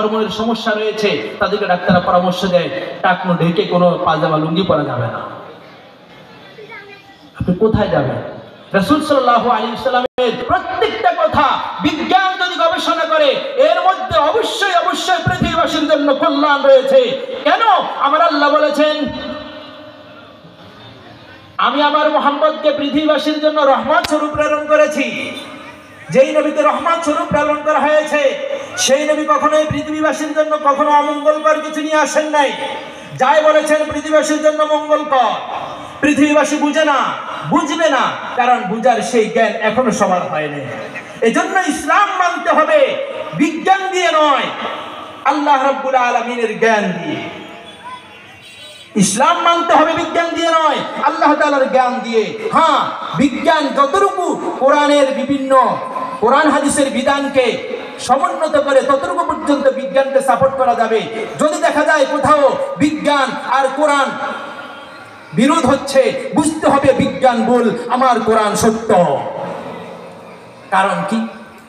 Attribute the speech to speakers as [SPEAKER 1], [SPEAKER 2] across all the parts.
[SPEAKER 1] হরমোনের সমস্যা রয়েছে, তাদেরকে ডাক্তাররা পরামর্শ দেয় টাকনো ঢেকে কোনো পাজামা লুঙ্গি পরা যাবে না। আপনি কোথায় যাবেন? রাসূল সাল্লাল্লাহু আলাইহি ওয়াসাল্লামের প্রত্যেকটা কথা বিজ্ঞান যদি গবেষণা করে এর মধ্যে অবশ্যই অবশ্যই পৃথিবীবাসীর জন্য কল্যাণ রয়েছে। কেন? আমার আল্লাহ বলেছেন, আমি আমার মুহাম্মদকে পৃথিবীবাসীর জন্য রহমত স্বরূপ প্রেরণ করেছি। যেই নবীকে রহমত স্বরূপ প্রেরণ করা হয়েছে সেই নবী কখনোই পৃথিবীবাসীর জন্য কখনো অমঙ্গলকর কিছু নিয়ে আসেন নাই। যাই বলেছেন পৃথিবীবাসীর জন্য মঙ্গলকর। পৃথিবীবাসী বুঝে না, বুঝবে না, কারণ বুঝার সেই জ্ঞান এখনো সবার হয়নি। এজন্য ইসলাম মানতে হবে বিজ্ঞান দিয়ে নয়, আল্লাহ রাব্বুল আলামিনের জ্ঞান দিয়ে। ইসলাম মানতে হবে বিজ্ঞান দিয়ে নয়, আল্লাহ তাআলার জ্ঞান দিয়ে। হ্যাঁ, বিজ্ঞান যতটুকু কোরআনের বিভিন্ন কোরআন হাদিসের বিধানকে সমুন্নত করে ততটুকু পর্যন্ত বিজ্ঞানকে সাপোর্ট করা যাবে। যদি দেখা যায় কোথাও বিজ্ঞান আর কোরআন বিরোধ হচ্ছে, বুঝতে হবে বিজ্ঞান ভুল, আমার কোরআন সত্য। কারণ কি?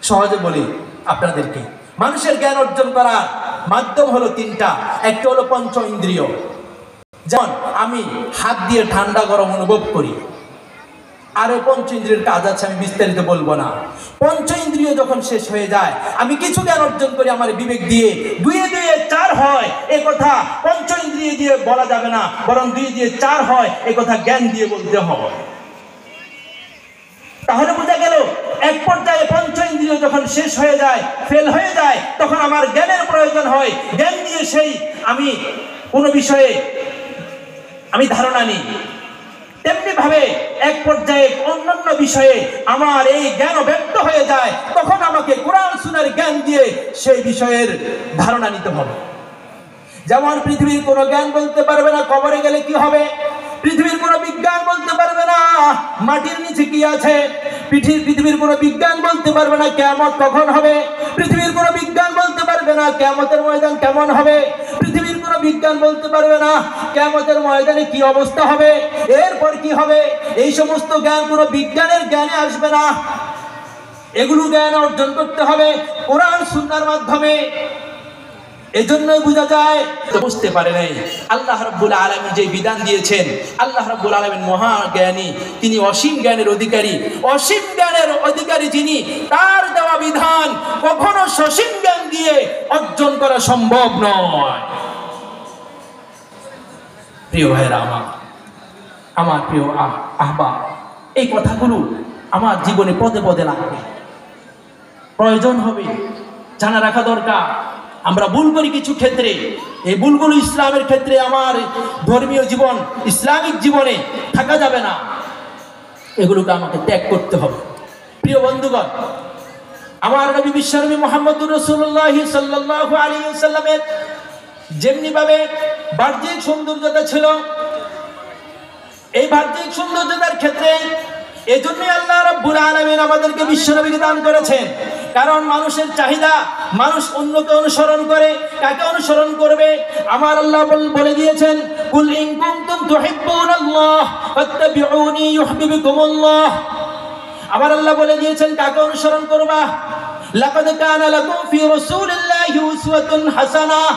[SPEAKER 1] সহজে বলি আপনাদেরকে, মানুষের জ্ঞান অর্জন করার মাধ্যম হলো তিনটা। একটা হলো পঞ্চ ইন্দ্রিয়। যেমন আমি হাত দিয়ে ঠান্ডা গরম অনুভব করি, আরো পঞ্চ ইন্দ্রিয়ের কাজ আছে, আমি বিস্তারিত বলবো না। পঞ্চ ইন্দ্রিয় যখন শেষ হয়ে যায় আমি কিছু জ্ঞান অর্জন করি আমার বিবেক দিয়ে। দুইয়ে দুইয়ে চার হয় এ কথা পঞ্চ ইন্দ্রিয় দিয়ে বলা যাবে না, বরং দুই দিয়ে চার হয় এ কথা জ্ঞান দিয়ে বলতে হবে। তাহলে বোঝা গেল এক পর্যায়ে পঞ্চ ইন্দ্রিয় যখন শেষ হয়ে যায়, ফেল হয়ে যায়, তখন আমার জ্ঞানের প্রয়োজন হয়। জ্ঞান দিয়ে সেই আমি কোনো বিষয়ে আমি ধারণা নিই। তেমনি ভাবে এক পর্যায়ে অন্যান্য বিষয়ে আমার এই জ্ঞান ব্যক্ত হয়ে যায়, তখন আমাকে কোরআন সুন্নাহর জ্ঞান দিয়ে সেই বিষয়ের ধারণা নিতে হবে। যেমন পৃথিবীর কোনো জ্ঞান বলতে পারবে না কবরে গেলে কি হবে, পৃথিবীর কোনো বিজ্ঞান বলতে পারবে না মাটির নিচে কি আছে, পৃথিবীর কোনো বিজ্ঞান বলতে পারবে না কিয়ামত কখন হবে, পৃথিবীর কোনো বিজ্ঞান বলতে পারবে না কিয়ামতের ময়দান কেমন হবে, পৃথিবীর কোনো বিজ্ঞান বলতে পারবে না কিয়ামতের ময়দানে কি অবস্থা হবে, এরপর কি হবে। এই সমস্ত জ্ঞান কোনো বিজ্ঞানের জ্ঞানে আসবে না। এগুলো জ্ঞান অর্জন করতে হবে কোরআন সুন্নাহর মাধ্যমে। এজন্যই বোঝা যায় বুঝতে পারে নাই আল্লাহ রাব্বুল আলামিন যে বিধান দিয়েছেন। আল্লাহ রাব্বুল আলামিন মহা জ্ঞানী, তিনি অসীম জ্ঞানের অধিকারী। অসীম জ্ঞানের অধিকারী যিনি, তার দেওয়া বিধান কখনো সসীম জ্ঞান দিয়ে অর্জন করা সম্ভব নয়। প্রিয় ভাইরা আমার প্রিয় আহবাব, এই কথাগুলো আমার জীবনে পদে পদে লাগবে, প্রয়োজন হবে, জানা রাখা দরকার। আমরা ভুল করি কিছু ক্ষেত্রে, এই ভুলগুলো ইসলামের ক্ষেত্রে আমার ধর্মীয় জীবন ইসলামিক জীবনে থাকা যাবে না, এগুলোকে আমাকে ত্যাগ করতে হবে। প্রিয় বন্ধুগণ, আমার নবী বিশ্বনবী মুহাম্মদুর রাসূলুল্লাহ সাল্লাল্লাহু আলাইহি ওয়াসাল্লামের যেমনি ভাবে বাহ্যিক সৌন্দর্যতা ছিল, এই বাহ্যিক সৌন্দর্যতার ক্ষেত্রে এজন্যই আল্লাহ রাব্বুল আলামিন আমাদেরকে বিশ্বনবীকে দান করেছেন। কারণ মানুষের চাহিদা, মানুষ অন্যকে অনুসরণ করে, কাকে অনুসরণ করবে? আমার আল্লাহ বলে দিয়েছেন, কুল ইন কুনতুম তুহিব্বুনাল্লাহ ফাত্তাবিউনি ইউহিব্বুকুমুল্লাহ। আমার আল্লাহ বলে দিয়েছেন কাকে অনুসরণ করবা? লাকাদ কানা লাকুম ফি রাসূলিল্লাহি উসওয়াতুন হাসানাহ।